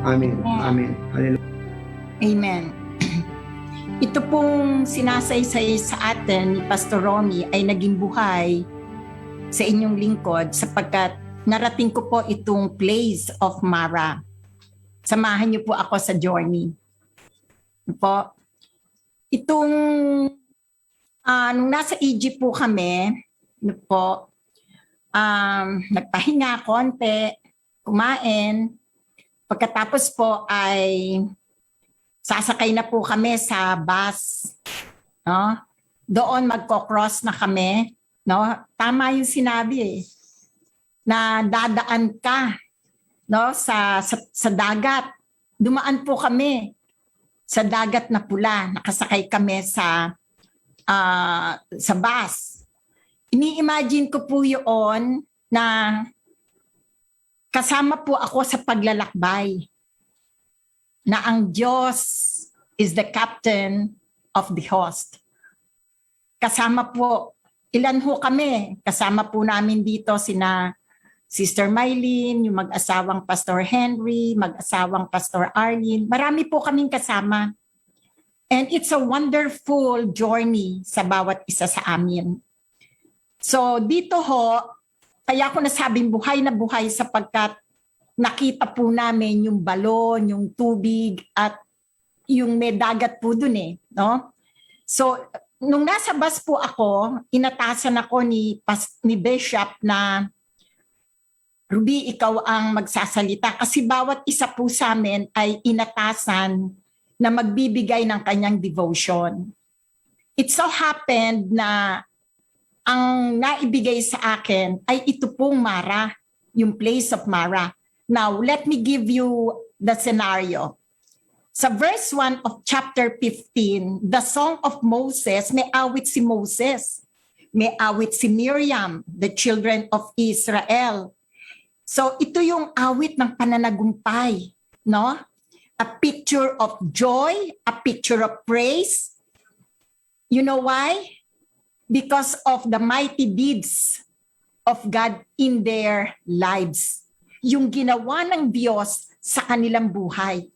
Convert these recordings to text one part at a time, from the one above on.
Amen. Amen. Hallelujah. Amen. Ito pong sinasaysay sa atin ni Pastor Romy ay naging buhay sa inyong lingkod sapagkat narating ko po itong place of Mara. Samahan niyo po ako sa journey. Po, itong nung nasa Egypt po kami, po, nagpahinga konti, kumain. Pagkatapos po ay sasakay na po kami sa bus. No? Doon magko-cross na kami. No? Tama yung sinabi na dadaan ka, no, sa dagat. Dumaan po kami sa dagat na pula. Nakasakay kami sa bus. Ini-imagine ko po yun na kasama po ako sa paglalakbay na ang Diyos is the captain of the host. Kasama po, ilan ho kami? Kasama po namin dito sina Sister Mylene, yung mag-asawang Pastor Henry, mag-asawang Pastor Arlene. Marami po kaming kasama. And it's a wonderful journey sa bawat isa sa amin. So dito ho, kaya ako nasabing buhay na buhay sapagkat nakita po namin yung balon, yung tubig at yung may dagat po dun no? So nung nasa bus po ako, inatasan ako ni Bishop na Ruby, ikaw ang magsasalita kasi bawat isa po sa amin ay inatasan na magbibigay ng kanyang devotion. It so happened na ang naibigay sa akin ay ito pong Mara, yung place of Mara. Now, let me give you the scenario. Sa verse 1 of chapter 15, the song of Moses, may awit si Moses. May awit si Miriam, the children of Israel. So ito yung awit ng pananagumpay, no? A picture of joy, a picture of praise. You know why? Because of the mighty deeds of God in their lives. Yung ginawa ng Diyos sa kanilang buhay.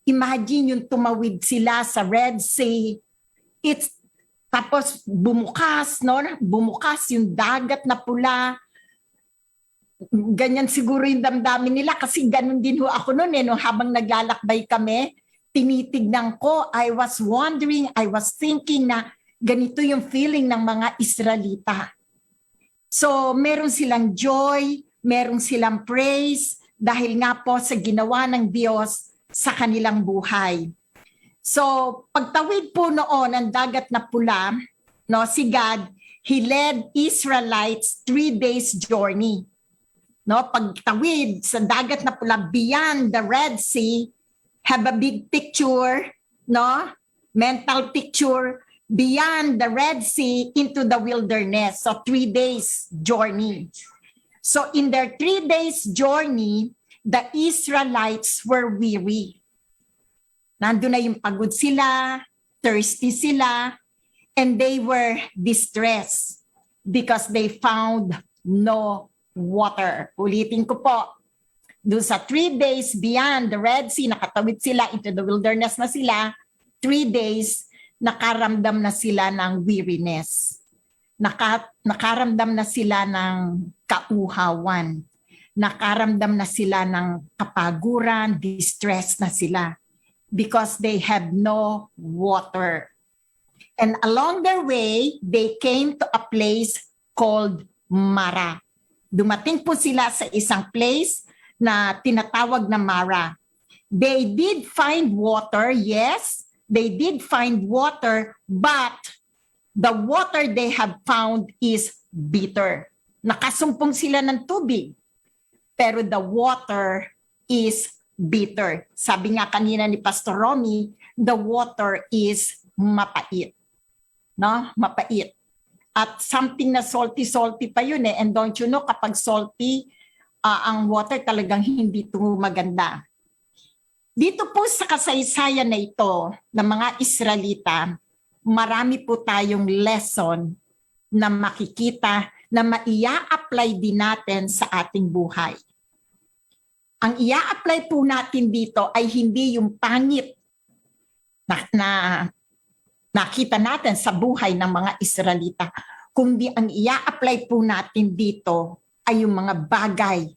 Imagine yung tumawid sila sa Red Sea. Tapos bumukas, no? Bumukas yung dagat na pula. Ganyan siguro yung damdamin nila kasi ganun din ho ako noon nung habang naglalakbay kami, tinitignan ko, I was wondering, I was thinking na ganito yung feeling ng mga Israelita. So meron silang joy, meron silang praise dahil nga po sa ginawa ng Diyos sa kanilang buhay. So pagtawid po noon ang dagat na pula, no, si God, He led Israelites 3 days journey. No, pagtawid sa dagat na pula beyond the Red Sea, have a big picture, no, mental picture, beyond the Red Sea into the wilderness. So 3 days journey. So in their 3 days journey, the Israelites were weary. Nandun na yung pagod sila, thirsty sila, and they were distressed because they found no water. Ulitin ko po, doon sa 3 days beyond the Red Sea, nakatawid sila into the wilderness na sila, 3 days, nakaramdam na sila ng weariness. Nakaramdam na sila ng kauhawan. Nakaramdam na sila ng kapaguran, distress na sila because they had no water. And along their way, they came to a place called Mara. Dumating po sila sa isang place na tinatawag na Mara. They did find water, yes, they did find water, but the water they have found is bitter. Nakasumpong sila ng tubig, pero the water is bitter. Sabi nga kanina ni Pastor Romy, the water is mapait. No? Mapait. At something na salty-salty pa yun And don't you know, kapag salty, ang water talagang hindi ito maganda. Dito po sa kasaysayan na ito ng mga Israelita, marami po tayong lesson na makikita na maia-apply din natin sa ating buhay. Ang ia-apply po natin dito ay hindi yung pangit na nakita natin sa buhay ng mga Israelita, kundi ang ia-apply po natin dito ay yung mga bagay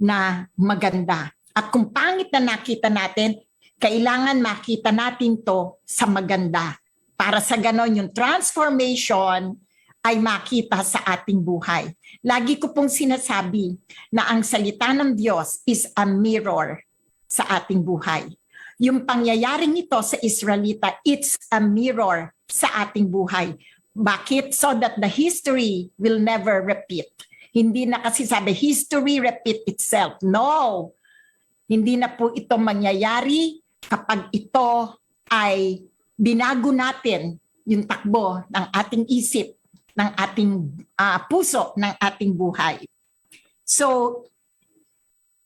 na maganda. At kung pangit na nakita natin, kailangan makita natin to sa maganda. Para sa ganon, yung transformation ay makita sa ating buhay. Lagi ko pong sinasabi na ang salita ng Diyos is a mirror sa ating buhay. Yung pangyayaring ito sa Israelita, it's a mirror sa ating buhay. Bakit? So that the history will never repeat. Hindi na kasi sabi, history repeat itself. No! Hindi na po ito mangyayari kapag ito ay binago natin yung takbo ng ating isip, ng ating puso, ng ating buhay. So,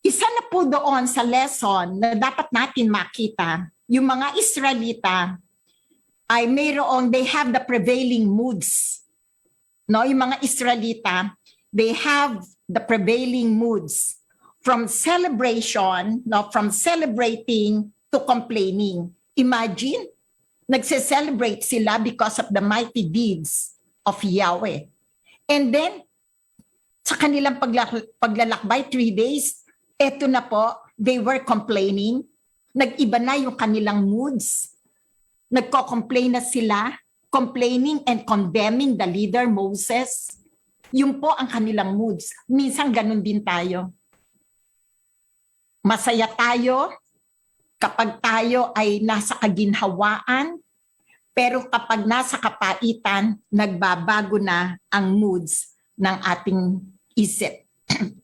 isa na po doon sa lesson na dapat natin makita, yung mga Israelita ay mayroong, they have the prevailing moods. No, yung mga Israelita, they have the prevailing moods from celebration, no, from celebrating to complaining. Imagine, nagse-celebrate sila because of the mighty deeds of Yahweh. And then, sa kanilang paglalakbay, 3 days, eto na po, they were complaining. Nag-iba na yung kanilang moods. Nagko-complain na sila, complaining and condemning the leader, Moses. Yun po ang kanilang moods. Minsan ganun din tayo. Masaya tayo kapag tayo ay nasa kaginhawaan, pero kapag nasa kapaitan, nagbabago na ang moods ng ating isip.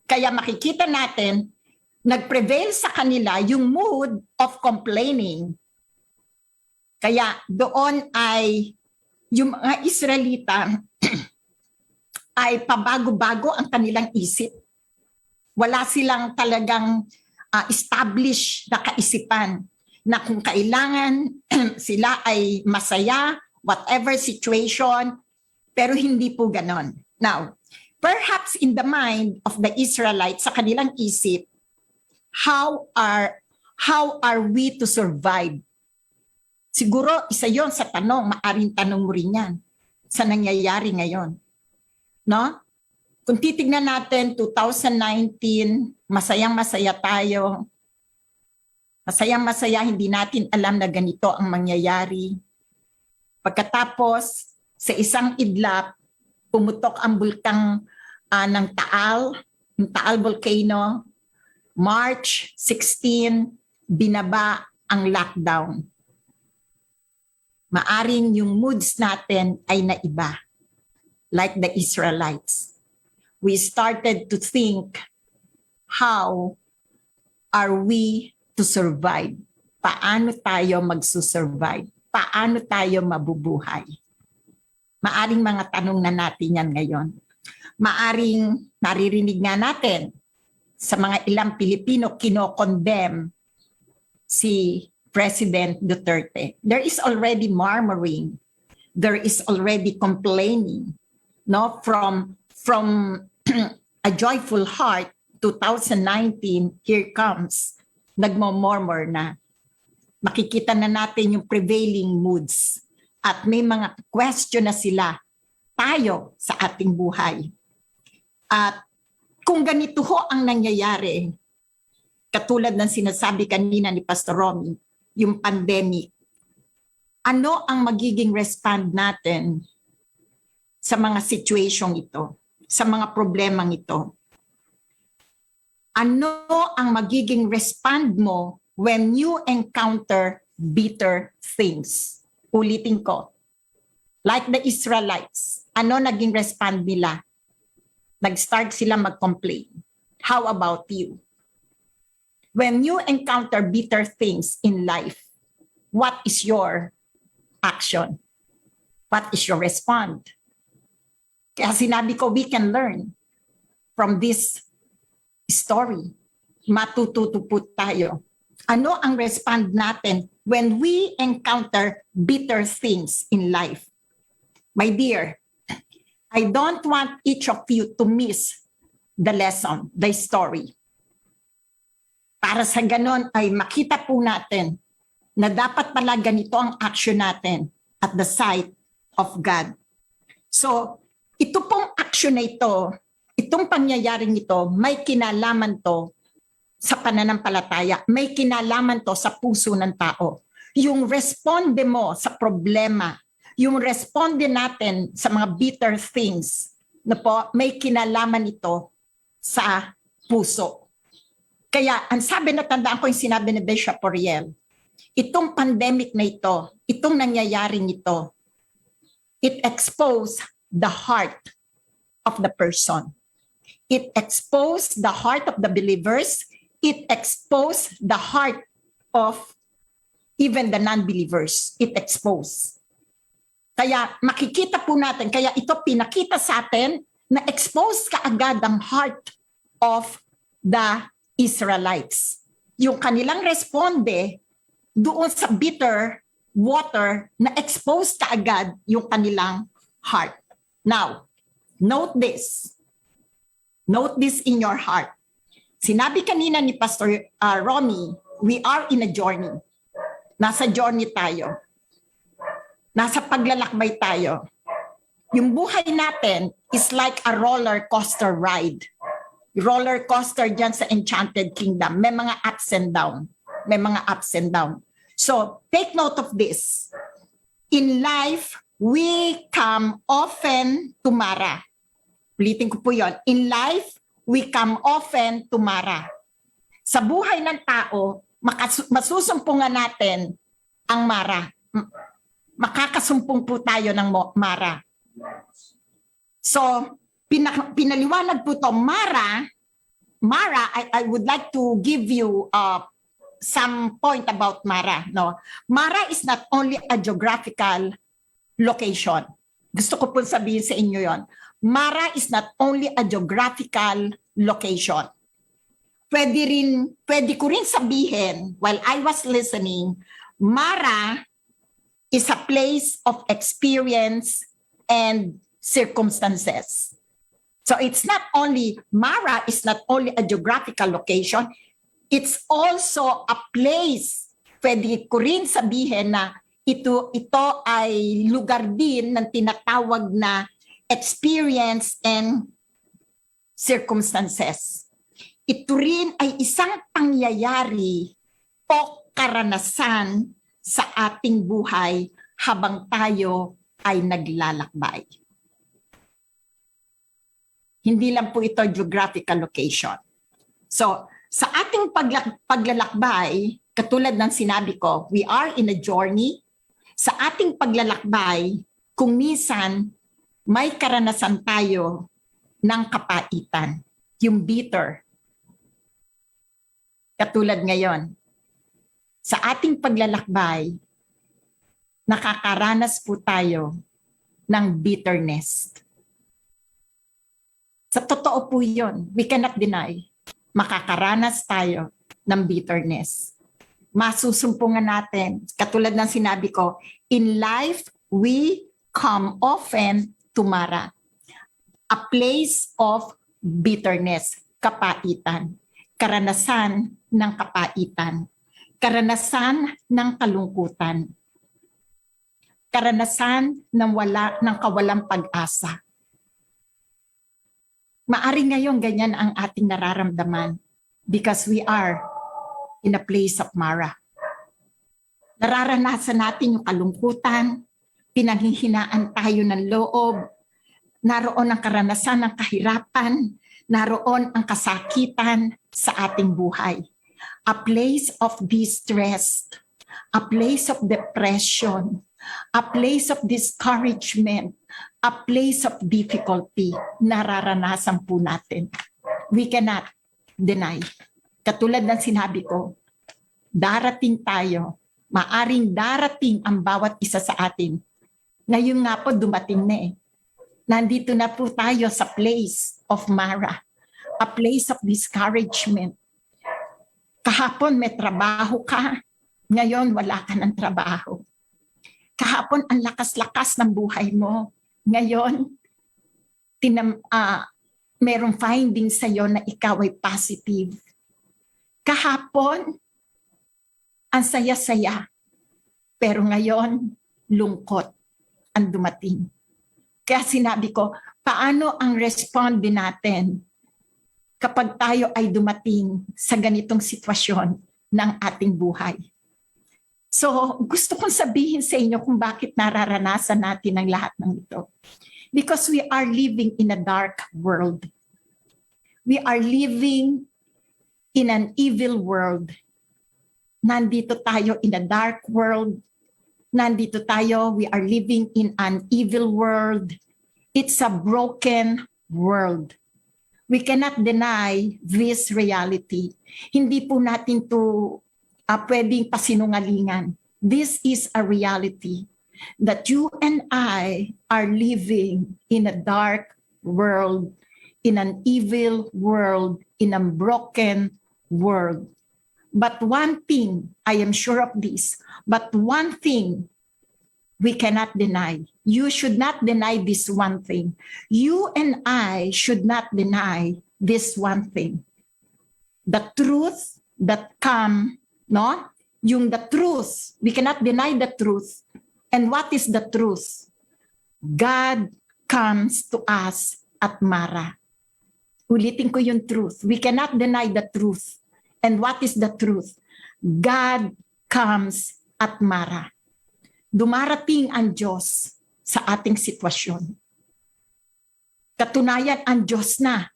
Kaya makikita natin, nag-prevail sa kanila yung mood of complaining. Kaya doon ay yung mga Israelita ay pabago-bago ang kanilang isip. Wala silang talagang established na kaisipan na kung kailangan sila ay masaya, whatever situation, pero hindi po ganon. Now, perhaps in the mind of the Israelites, sa kanilang isip, how are we to survive? Siguro isa yon sa tanong, maaring tanong mo rin yan sa nangyayari ngayon. No? Kung titignan natin 2019, masayang-masaya tayo. Masayang-masaya, hindi natin alam na ganito ang mangyayari. Pagkatapos, sa isang idlap, pumutok ang bulkang ng Taal, yung Taal Volcano. March 16, binaba ang lockdown. Maaring yung moods natin ay naiba, like the Israelites. We started to think, how are we to survive? Paano tayo magsusurvive? Paano tayo mabubuhay? Maaring mga tanong na natin yan ngayon. Maaring naririnig nga natin sa mga ilang Pilipino kino-condemn si President Duterte. There is already murmuring. There is already complaining, no, from a joyful heart. 2019, here comes, nagmo-murmur na. Makikita na natin yung prevailing moods at may mga question na sila tayo sa ating buhay. At kung ganito ho ang nangyayari, katulad ng sinasabi kanina ni Pastor Romy, yung pandemic, ano ang magiging respond natin sa mga situation ito, sa mga problemang ito? Ano ang magiging respond mo when you encounter bitter things? Ulitin ko. Like the Israelites, ano naging respond nila? Nag-start sila mag-complain. How about you? When you encounter bitter things in life, what is your action? What is your response? Kaya sinabi ko, we can learn from this story. Matututo po tayo. Ano ang respond natin when we encounter bitter things in life? My dear, I don't want each of you to miss the lesson, the story. Para sa ganon ay makita po natin na dapat pala ganito ang action natin at the sight of God. So, ito pong action na ito, itong pangyayaring ito, may kinalaman to sa pananampalataya, may kinalaman to sa puso ng tao. Yung responde mo sa problema, yung responde natin sa mga bitter things, na po, may kinalaman ito sa puso. Kaya, ang sabi na tandaan ko yung sinabi ni Bishop Oriel, itong pandemic na ito, itong nangyayaring ito, it exposed the heart of the person. It exposed the heart of the believers. It exposed the heart of even the non-believers. It exposed. Kaya makikita po natin, kaya ito pinakita sa atin na exposed kaagad ang heart of the Israelites. Yung kanilang responde doon sa bitter water na exposed kaagad yung kanilang heart. Now, note this. Note this in your heart. Sinabi kanina ni Pastor Romy, we are in a journey. Nasa journey tayo. Nasa paglalakbay tayo. Yung buhay natin is like a roller coaster ride. Roller coaster dyan sa Enchanted Kingdom. May mga ups and down. May mga ups and down. So, take note of this. In life, we come often to Mara. Ulitin ko po yun. In life, we come often to Mara. Sa buhay ng tao, masusumpungan natin ang Mara. Makakasumpong po tayo ng Mara. So, pinaliwanag po to Mara, I would like to give you some point about Mara. No? Mara is not only a geographical location. Gusto ko po sabihin sa inyo yon. Mara is not only a geographical location. Pwede ko rin sabihin, while I was listening, Mara is a place of experience and circumstances. So it's not only, Mara is not only a geographical location, it's also a place. Pwede ko rin sabihin na ito ay lugar din ng tinatawag na experience and circumstances. Ito rin ay isang pangyayari o karanasan sa ating buhay habang tayo ay naglalakbay. Hindi lang po ito geographical location. So, sa ating paglalakbay, katulad ng sinabi ko, we are in a journey. Sa ating paglalakbay, kung minsan may karanasan tayo ng kapaitan, yung bitter. Katulad ngayon, sa ating paglalakbay, nakakaranas po tayo ng bitterness. Sa totoo po yun, we cannot deny. Makakaranas tayo ng bitterness. Masusumpungan natin, katulad ng sinabi ko, in life, we come often to Mara, a place of bitterness, kapaitan, karanasan ng kapaitan, karanasan ng kalungkutan, karanasan ng kawalang pag-asa. Maaring ngayon ganyan ang ating nararamdaman because we are in a place of Mara. Nararanasan natin yung kalungkutan, pinanghihinaan tayo ng loob, naroon ang karanasan ng kahirapan, naroon ang kasakitan sa ating buhay. A place of distress, a place of depression, a place of discouragement, a place of difficulty, nararanasan po natin. We cannot deny. Katulad ng sinabi ko, darating tayo, maaring darating ang bawat isa sa atin. Ngayon nga po dumating na eh. Nandito na po tayo sa place of Mara, a place of discouragement. Kahapon may trabaho ka, ngayon wala ka ng trabaho. Kahapon ang lakas-lakas ng buhay mo, ngayon merong findings sa'yo na ikaw ay positive. Kahapon, ang saya-saya. Pero ngayon, lungkot ang dumating. Kaya sinabi ko, paano ang respond din natin kapag tayo ay dumating sa ganitong sitwasyon ng ating buhay? So, gusto kong sabihin sa inyo kung bakit nararanasan natin ang lahat ng ito. Because we are living in a dark world. We are living in an evil world. Nandito tayo in a dark world. Nandito tayo, we are living in an evil world. It's a broken world. We cannot deny this reality. Hindi po natin to pwedeng pasinungalingan. This is a reality that you and I are living in a dark world, in an evil world, in a broken world. But one thing, I am sure of this, but one thing we cannot deny. You should not deny this one thing. You and I should not deny this one thing. The truth that come, no? Yung the truth, we cannot deny the truth. And what is the truth? God comes to us at Mara. Ulitin ko yung truth. We cannot deny the truth. And what is the truth? God comes at Mara. Dumarating ang Diyos sa ating sitwasyon. Katunayan, ang Diyos na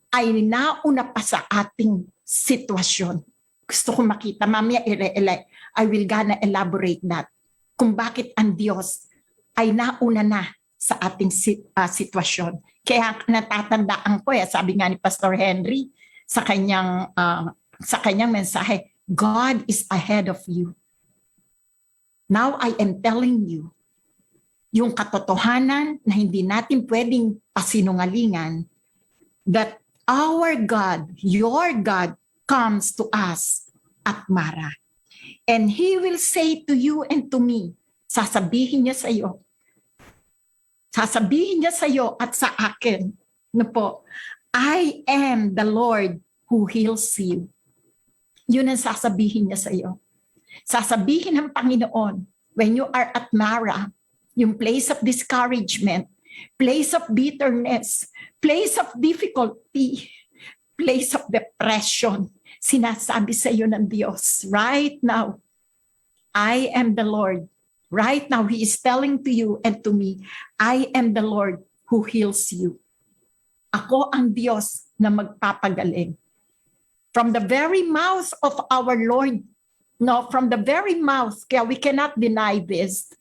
ay nauna pa sa ating sitwasyon. Gusto ko makita, mamaya I will gonna elaborate that. Kung bakit ang Diyos ay nauna na sa ating sitwasyon. Kaya natatandaan ko, sabi nga ni Pastor Henry sa kanyang mensahe, God is ahead of you. Now I am telling you, yung katotohanan na hindi natin pwedeng pasinungalingan, that our God, your God, comes to us at Mara. And He will say to you and to me, sasabihin niya sa iyo at sa akin, no po, I am the Lord who heals you. Yun ang sasabihin niya sa iyo. Sasabihin ng Panginoon, when you are at Mara, yung place of discouragement, place of bitterness, place of difficulty, place of depression, sinasabi sa iyo ng Diyos, right now, I am the Lord. Right now, He is telling to you and to me, I am the Lord who heals you. Ako ang Diyos na magpapagaling. From the very mouth of our Lord, from the very mouth, kaya we cannot deny this.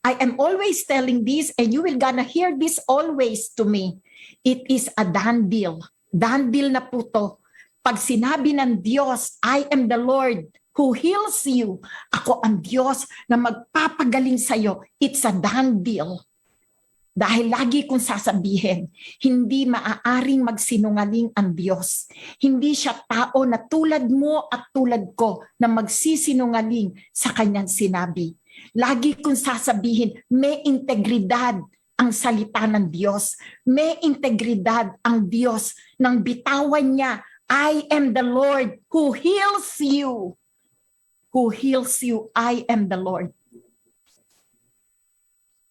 I am always telling this, and you will gonna hear this always to me. It is a done deal. Done deal na po to. Pag sinabi ng Diyos, I am the Lord who heals you. Ako ang Diyos na magpapagaling sa iyo. It's a done deal. Dahil lagi kong sasabihin, hindi maaaring magsinungaling ang Diyos. Hindi siya tao na tulad mo at tulad ko na magsisinungaling sa kanyang sinabi. Lagi kong sasabihin, may integridad ang salita ng Diyos. May integridad ang Diyos nang bitawan niya, I am the Lord who heals you. Who heals you, I am the Lord.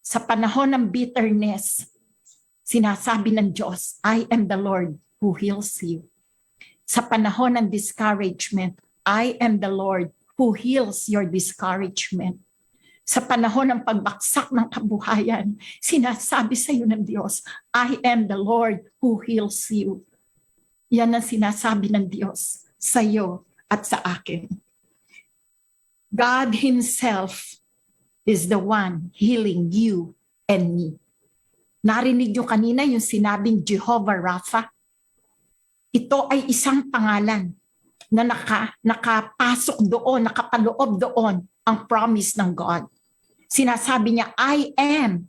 Sa panahon ng bitterness, sinasabi ng Diyos, I am the Lord who heals you. Sa panahon ng discouragement, I am the Lord who heals your discouragement. Sa panahon ng pagbaksak ng kabuhayan, sinasabi sa iyo ng Diyos, I am the Lord who heals you. Yan ang sinasabi ng Diyos sa iyo at sa akin. God Himself is the one healing you and me. Narinig niyo kanina yung sinabing Jehovah Rapha. Ito ay isang pangalan na nakapasok doon, nakapaloob doon ang promise ng God. Sinasabi niya, I am.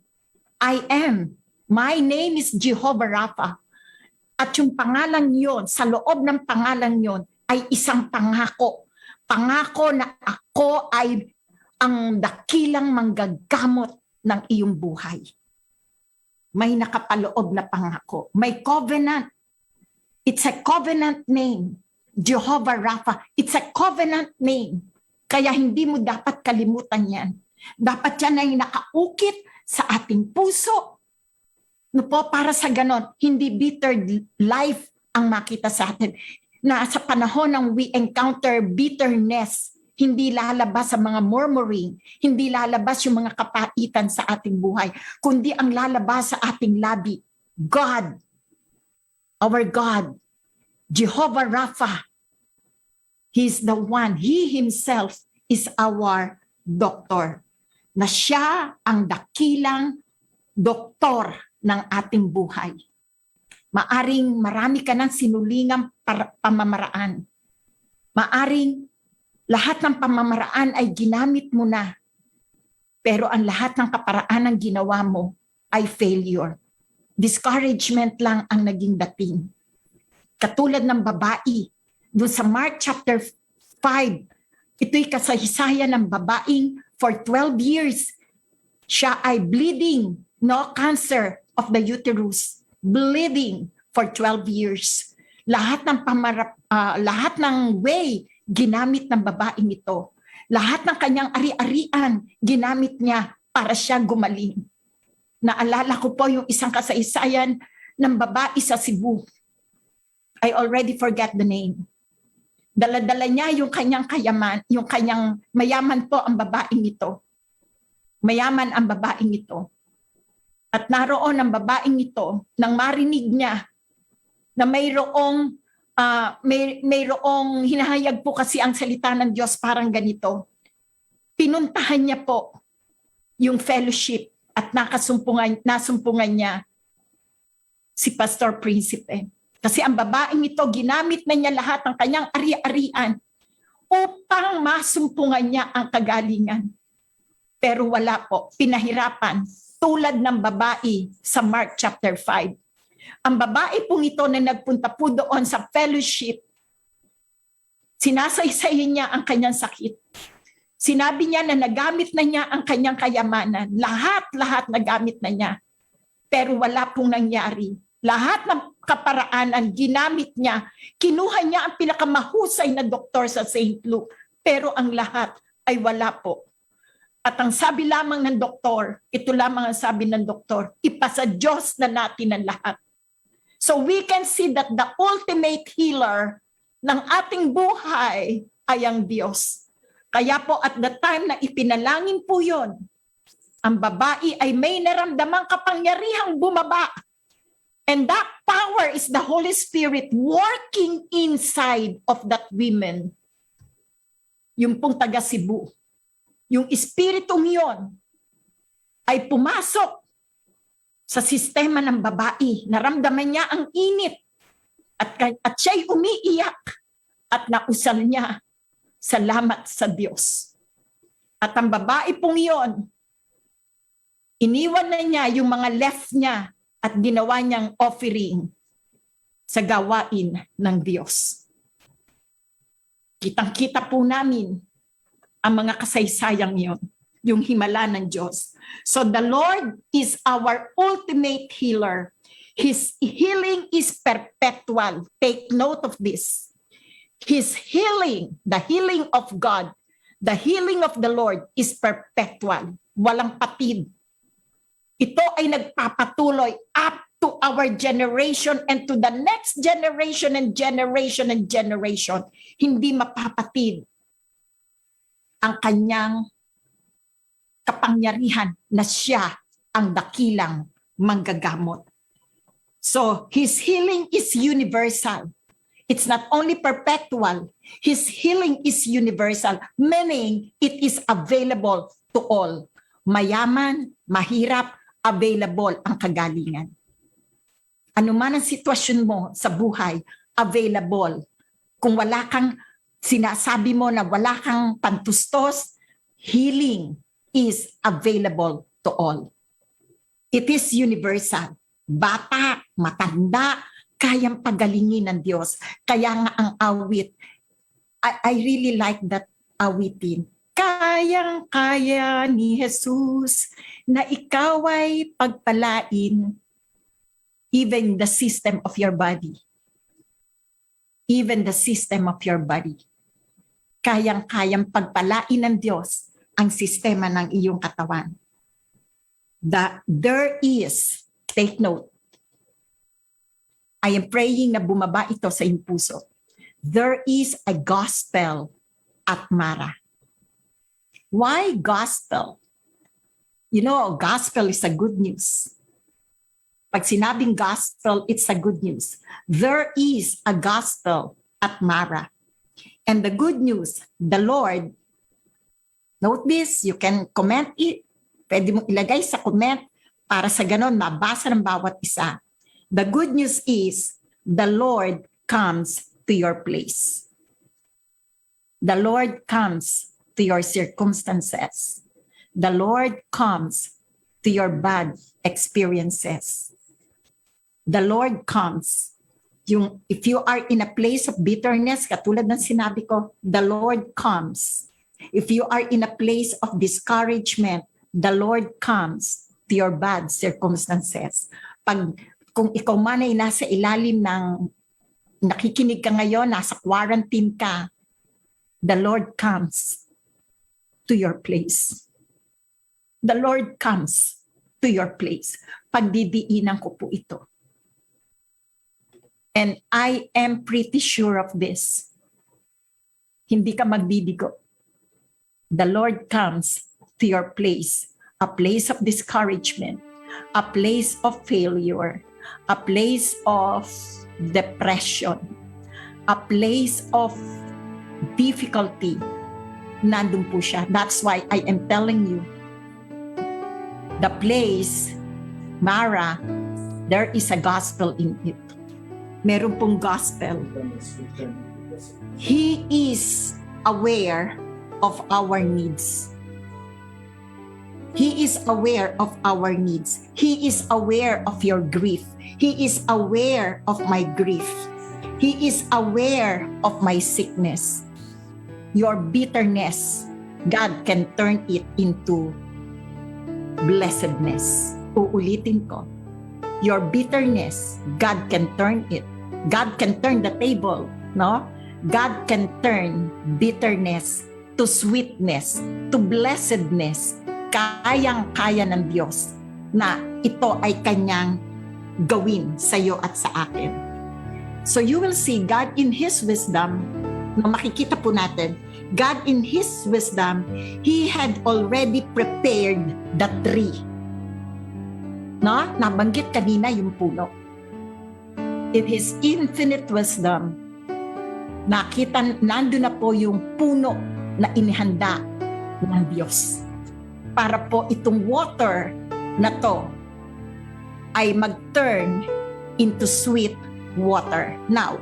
My name is Jehovah Rapha. At yung pangalan yon, sa loob ng pangalan yon, ay isang pangako. Pangako na ako ay ang dakilang manggagamot ng iyong buhay. May nakapaloob na pangako. May covenant. It's a covenant name Jehovah Rapha. It's a covenant name. Kaya hindi mo dapat kalimutan yan. Dapat yan ay nakaukit sa ating puso. No po, para sa ganon, hindi bitter life ang makita sa atin. Na sa panahon ng we encounter bitterness, hindi lalabas sa mga murmuring, hindi lalabas yung mga kapaitan sa ating buhay, kundi ang lalabas sa ating labi, God, our God, Jehovah Rapha, He's the one, He Himself is our doctor. Na siya ang dakilang doktor ng ating buhay. Maaring marami ka ng sinulingang pamamaraan. Maaring lahat ng pamamaraan ay ginamit mo na. Pero ang lahat ng kaparaan ng ginawa mo ay failure. Discouragement lang ang naging dating. Katulad ng babae, doon sa Mark chapter 5, ito'y kasaysayan ng babaeng for 12 years. Siya ay bleeding, no cancer of the uterus, bleeding for 12 years. Lahat ng way ginamit ng babaeng ito. Lahat ng kanyang ari-arian ginamit niya para siya gumaling. Naalala ko po yung isang kasaysayan ng babae sa Cebu. I already forget the name. Dala-dala niya yung kanyang kayaman, yung kanyang mayaman po ang babaeng ito. Mayaman ang babaeng ito. At naroon ang babaeng ito nang marinig niya na mayroong hinahayag po kasi ang salita ng Diyos parang ganito. Pinuntahan niya po yung fellowship at nasumpungan niya si Pastor Principe. Kasi ang babaeng ito, ginamit na niya lahat ng kanyang ari-arian upang masumpungan niya ang kagalingan. Pero wala po, pinahirapan tulad ng babae sa Mark chapter 5. Ang babae pong ito na nagpunta po doon sa fellowship, sinasaysayin niya ang kanyang sakit. Sinabi niya na nagamit na niya ang kanyang kayamanan. Lahat nagamit na niya. Pero wala pong nangyari. Lahat ng kaparaanan ginamit niya. Kinuha niya ang pinakamahusay na doktor sa St. Luke. Pero ang lahat ay wala po. At ang sabi lamang ng doktor, ito lamang ang sabi ng doktor, ipasa Diyos na natin ang lahat. So we can see that the ultimate healer ng ating buhay ay ang Diyos. Kaya po at the time na ipinalangin po yon, ang babae ay may naramdamang kapangyarihang bumaba. And that power is the Holy Spirit working inside of that woman. Yung pong taga Cebu. Yung espiritong yon ay pumasok sa sistema ng babae. Naramdaman niya ang init. At siya'y umiiyak. At nausal niya, salamat sa Diyos. At ang babae pong yon, iniwan na niya yung mga left niya at ginawa niyang offering sa gawain ng Diyos. Kitang-kita po namin ang mga kasaysayang yon, yung himala ng Diyos. So the Lord is our ultimate healer. His healing is perpetual. Take note of this. His healing, the healing of God, the healing of the Lord is perpetual. Walang patid. Ito ay nagpapatuloy up to our generation and to the next generation and generation and generation. Hindi mapapatid ang kanyang kapangyarihan na siya ang dakilang manggagamot. So, His healing is universal. It's not only perpetual. His healing is universal, meaning it is available to all. Mayaman, mahirap, available ang kagalingan. Ano man ang sitwasyon mo sa buhay, available. Kung wala kang, sinasabi mo na wala kang pantustos, healing is available to all. It is universal. Bata, matanda, kayang pagalingin ng Diyos. Kaya nga ang awit, I really like that awitin. Kayang-kaya ni Jesus na ikaw ay pagpalain even the system of your body. even the system of your body. Kayang-kayang pagpalain ng Diyos ang sistema ng iyong katawan. There is, take note, I am praying na bumaba ito sa iyong puso. There is a gospel at Mara. Why gospel? You know, gospel is a good news. Pag sinabing gospel, it's a good news. There is a gospel at Mara. And the good news, the Lord, note this, you can comment it. Pwede mong ilagay sa comment para sa ganon mabasa ng bawat isa. The good news is, the Lord comes to your place. The Lord comes to your circumstances. The Lord comes to your bad experiences. The Lord comes. If you are in a place of bitterness, katulad ng sinabi ko, the Lord comes. If you are in a place of discouragement, the Lord comes to your bad circumstances. Kung ikaw man ay nasa ilalim ng nakikinig ka ngayon, nasa quarantine ka, the Lord comes to your place. The Lord comes to your place. Pagdidiinan ko po ito. And I am pretty sure of this. Hindi ka magbibigo. The Lord comes to your place, a place of discouragement, a place of failure, a place of depression, a place of difficulty. Nandun po siya. That's why I am telling you, the place, Mara, there is a gospel in it. Meron pong gospel. He is aware of our needs. He is aware of our needs. He is aware of your grief. He is aware of my grief. He is aware of my sickness. Your bitterness, God can turn it into blessedness. Uulitin ko. Your bitterness, God can turn it. God can turn the table, no? God can turn bitterness to sweetness, to blessedness. Kayang-kaya ng Diyos na ito ay kanyang gawin sa iyo at sa akin. So you will see God in His wisdom, na makikita po natin, God in His wisdom, He had already prepared the tree. No? Nabanggit kanina yung puno. In His infinite wisdom, nandun na po yung puno na inihanda ng Diyos. Para po itong water na to ay mag-turn into sweet water. Now,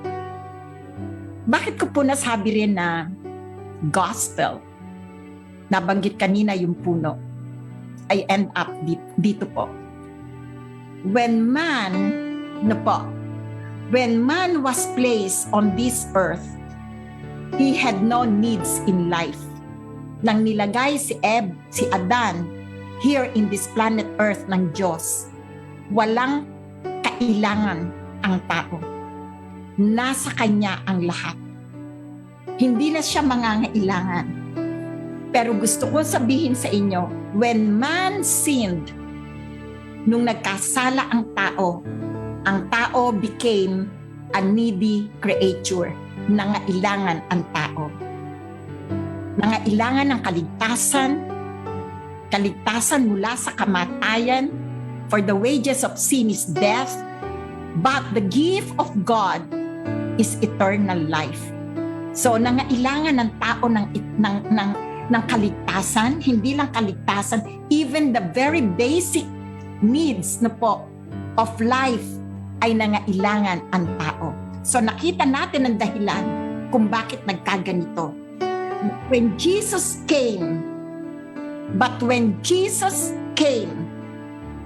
bakit ko po nasabi rin na gospel? Nabanggit kanina yung puno. I end up dito po. When man was placed on this earth, he had no needs in life. Nang nilagay si Adan here in this planet earth ng Diyos, walang kailangan ang tao. Nasa kanya ang lahat. Hindi na siya mangangailangan. Pero gusto ko sabihin sa inyo, when man sinned, nung nagkasala ang tao became a needy creature. Nangailangan ang tao. Nangailangan ng kaligtasan mula sa kamatayan, for the wages of sin is death, but the gift of God is eternal life. So nangailangan ng tao ng kaligtasan, hindi lang kaligtasan, even the very basic needs na po of life ay nangailangan ang tao. So nakita natin ang dahilan kung bakit nagkaganito. When Jesus came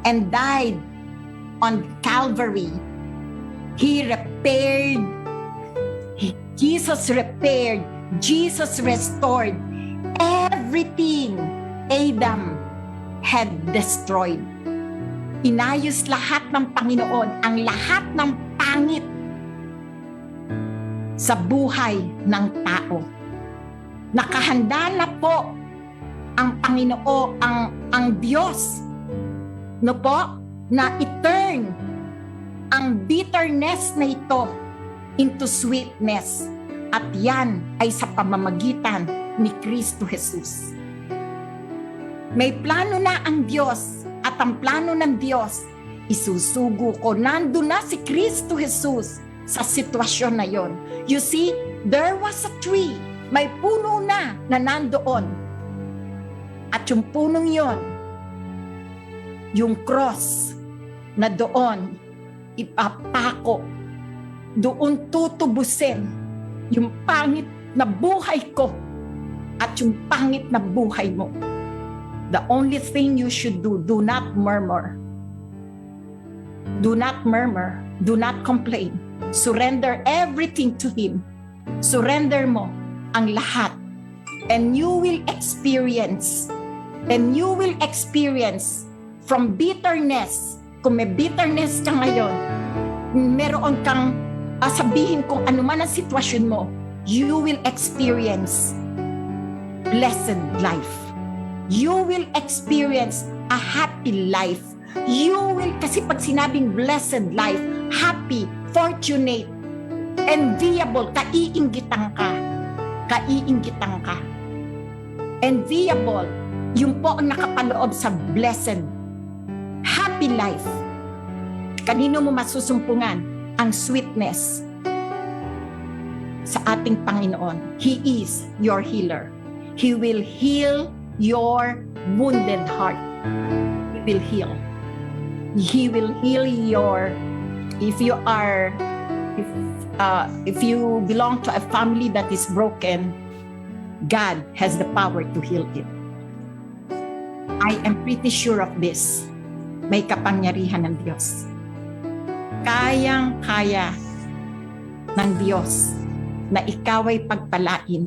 and died on Calvary, Jesus restored everything Adam had destroyed. Inayos lahat ng Panginoon, ang lahat ng pangit sa buhay ng tao. Nakahanda na po ang Panginoon, ang Diyos, no po, na i-turn ang bitterness na ito into sweetness. At yan ay sa pamamagitan ni Kristo Jesus. May plano na ang Diyos, at ang plano ng Diyos, isusugo ko. Nandun na si Kristo Jesus sa sitwasyon na yon. You see, there was a tree. May puno na nandoon. At yung punong yon, yung cross na doon ipapako, doon tutubusin yung pangit na buhay ko at yung pangit na buhay mo. The only thing you should do not murmur. Do not murmur. Do not complain. Surrender everything to Him. Surrender mo ang lahat. And you will experience from bitterness. Kung may bitterness ka ngayon, meron kang sabihin kung ano man ang sitwasyon mo, you will experience blessed life. You will experience a happy life. You will, kasi pag sinabing blessed life, happy, fortunate, enviable, kaiinggitan ka. Kaiinggitan ka. Enviable, yung po ang nakapaloob sa blessed, happy life. Kanino mo masusumpungan ang sweetness? Sa ating Panginoon. He is your healer. He will heal your wounded heart. He will heal. He will heal your, if you belong to a family that is broken, God has the power to heal it. I am pretty sure of this. May kapangyarihan ng Diyos. Kayang-kaya ng Diyos na ikaw ay pagpalain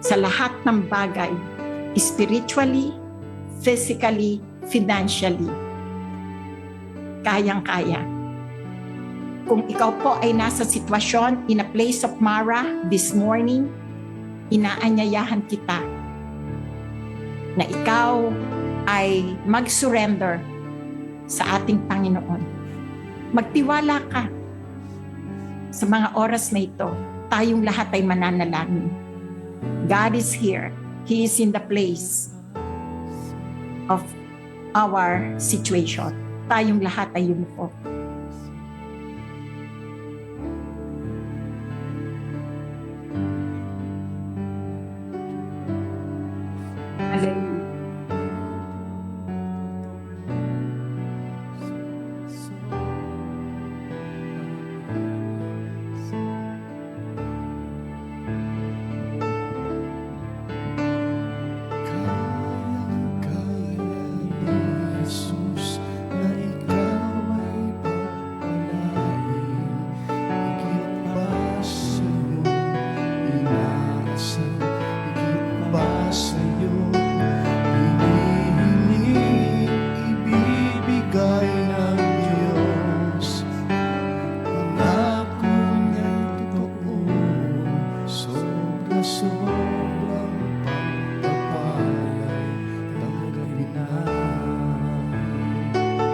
sa lahat ng bagay, spiritually, physically, financially. Kayang-kaya. Kung ikaw po ay nasa sitwasyon in a place of Mara this morning, inaanyayahan kita na ikaw ay mag-surrender sa ating Panginoon. Magtiwala ka. Sa mga oras na ito, tayong lahat ay mananalangin. God is here. He is in the place of our situation. Tayong lahat ay yumuko. Hallelujah.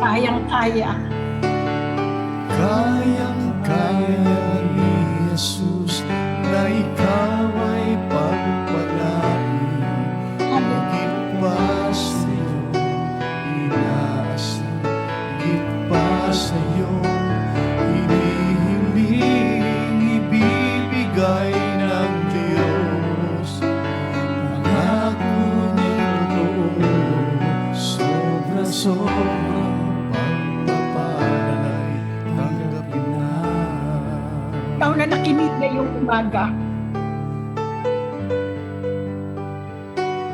Kayang-kaya. Kayang-kaya ni Jesus na ikaw ay pagpalain. Higit pa sa iyong inaasam, higit pa sa iyong hinihiling ibibigay ng Diyos. Pangako niya'y totoo, sobra-sobra. Ikaw na nakinig ngayong umaga.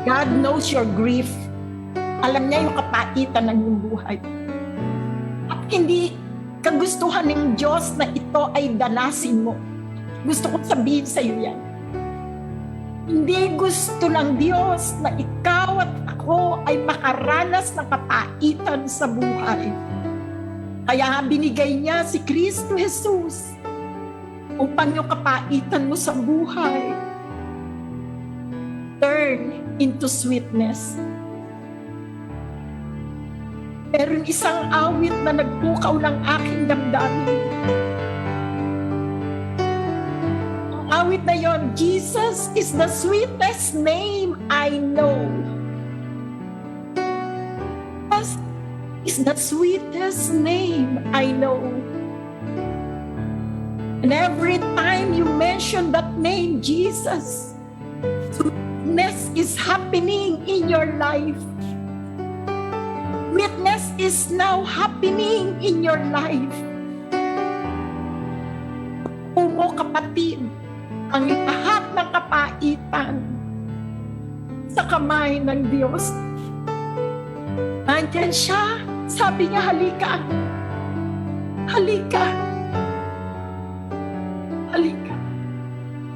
God knows your grief. Alam niya yung kapaitan ng iyong buhay. At hindi kagustuhan ng Diyos na ito ay danasin mo. Gusto kong sabihin sa iyo yan. Hindi gusto ng Diyos na ikaw at ako ay makaranas ng kapaitan sa buhay. Kaya binigay niya si Kristo Jesus upang yung kapaitan mo sa buhay turn into sweetness. Meron isang awit na nagpukaw ng aking damdamin. Ang awit na yon, Jesus is the sweetest name I know. Jesus is the sweetest name I know. And every time you mention that name, Jesus, sweetness is happening in your life. Sweetness is now happening in your life. Mo kapatid, ang lahat ng kapaitan sa kamay ng Diyos. Nandyan siya, sabi niya, halika. Halika. Halika.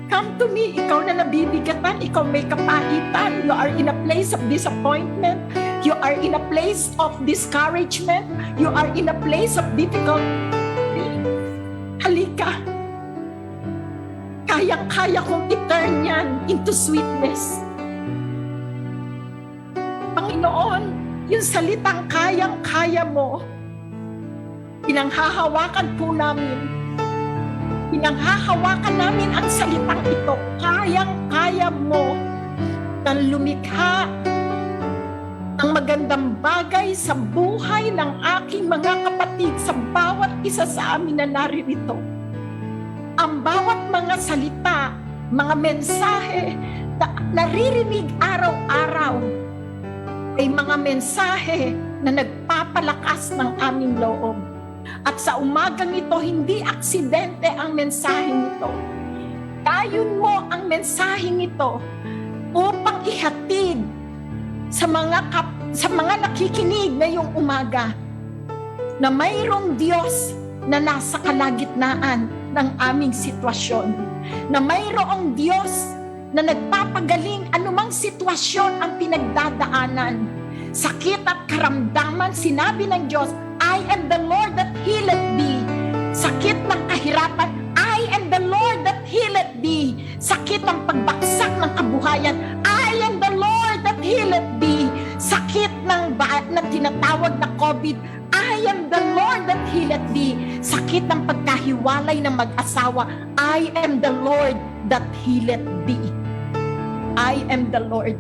Come to me. Ikaw na nabibigatan. Ikaw may kapaitan. You are in a place of disappointment. You are in a place of discouragement. You are in a place of difficulty. Halika. Kayang-kaya kong i-turn yan into sweetness. Panginoon, yung salitang kayang-kaya mo, pinanghahawakan po namin. Pinanghahawakan namin ang salitang ito. Kayang-kaya mo na lumikha ng magandang bagay sa buhay ng aking mga kapatid, sa bawat isa sa amin na naririto. Ang bawat mga salita, mga mensahe na naririnig araw-araw ay mga mensahe na nagpapalakas ng aming loob. At sa umagang ito, hindi aksidente ang mensaheng ito. Dayon mo ang mensaheng ito upang ihatid sa mga nakikinig ngayong umaga na mayroong Diyos na nasa kalagitnaan ng aming sitwasyon. Na mayroong Diyos na nagpapagaling anumang sitwasyon ang pinagdadaanan. Sakit at karamdaman, sinabi ng Diyos, I am the Lord that healeth thee. Sakit ng kahirapan, I am the Lord that healeth thee. Sakit ng pagbaksak ng kabuhayan, I am the Lord that healeth thee. Sakit ng tinatawag na COVID, I am the Lord that healeth thee. Sakit ng pagkahiwalay ng mag-asawa, I am the Lord that healeth thee. I am the Lord.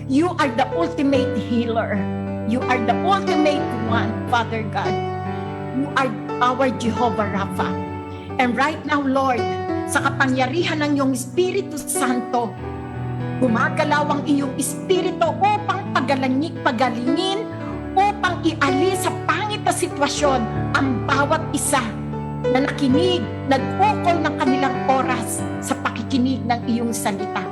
You are the ultimate healer. You are the ultimate one, Father God. You are our Jehovah Rapha. And right now, Lord, sa kapangyarihan ng iyong Espiritu Santo, gumagalaw ang iyong Espiritu upang pagalingin, upang ialis sa pangit na sitwasyon ang bawat isa na nakinig, nag-ukol ng kanilang oras sa pakikinig ng iyong salita.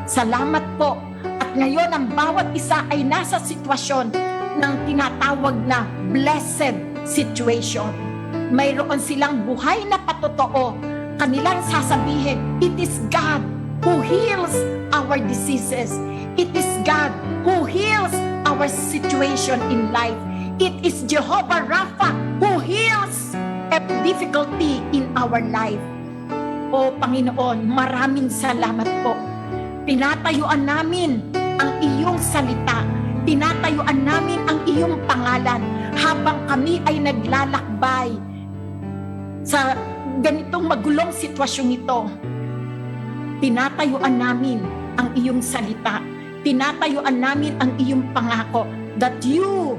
Salamat po. At ngayon ang bawat isa ay nasa sitwasyon ng tinatawag na blessed situation. Mayroon silang buhay na patotoo. Kanilang sasabihin, it is God who heals our diseases. It is God who heals our situation in life. It is Jehovah Rapha who heals every difficulty in our life. O Panginoon, maraming salamat po. Tinatayuan namin ang iyong salita. Tinatayuan namin ang iyong pangalan habang kami ay naglalakbay sa ganitong magulong sitwasyon ito. Tinatayuan namin ang iyong salita. Tinatayuan namin ang iyong pangako that you,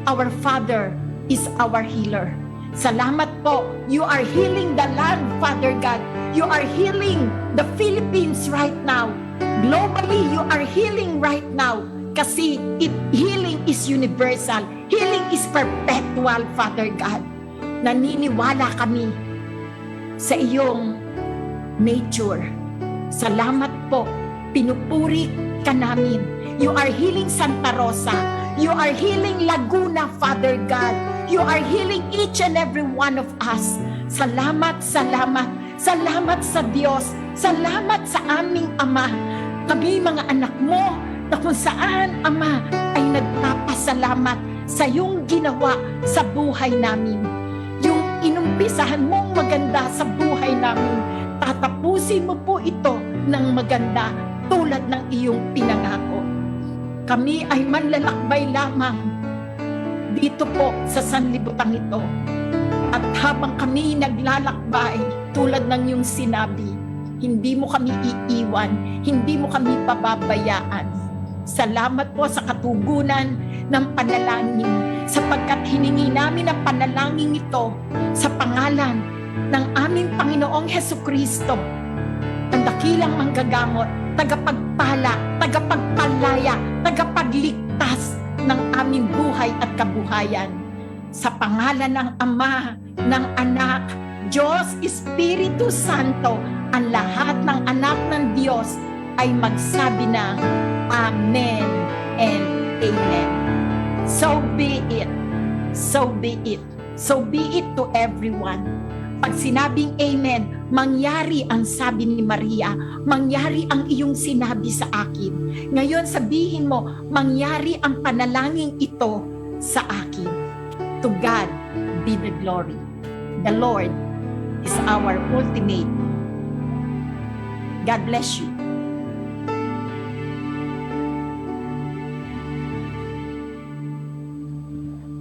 our Father, is our healer. Salamat po. You are healing the land, Father God. You are healing the Philippines right now. Globally, you are healing right now. Kasi healing is universal. Healing is perpetual, Father God. Naniniwala kami sa iyong nature. Salamat po. Pinupuri ka namin. You are healing Santa Rosa. You are healing Laguna, Father God. You are healing each and every one of us. Salamat, salamat. Salamat sa Diyos. Salamat sa aming Ama. Kami mga anak mo na kung saan, Ama, ay nagpapasalamat sa iyong ginawa sa buhay namin. Yung Umpisahan mong maganda sa buhay namin. Tatapusin mo po ito ng maganda tulad ng iyong pinangako. Kami ay manlalakbay lamang dito po sa sanlibutan ito. At habang kami naglalakbay, tulad ng iyong sinabi, hindi mo kami iiwan, hindi mo kami pababayaan. Salamat po sa katugunan ng panalangin, sapagkat hiningi namin ang panalangin ito sa pangalan ng aming Panginoong Hesukristo, ang dakilang manggagamot, tagapagpala, tagapagpalaya, tagapagligtas ng aming buhay at kabuhayan. Sa pangalan ng Ama, ng Anak, Diyos Espiritu Santo, ang lahat ng anak ng Diyos ay magsabi ng Amen and Amen. So be it. So be it. So be it to everyone. Pag sinabing Amen, mangyari ang sabi ni Maria, mangyari ang iyong sinabi sa akin. Ngayon sabihin mo, mangyari ang panalangin ito sa akin. To God be the glory. The Lord is our ultimate. God bless you.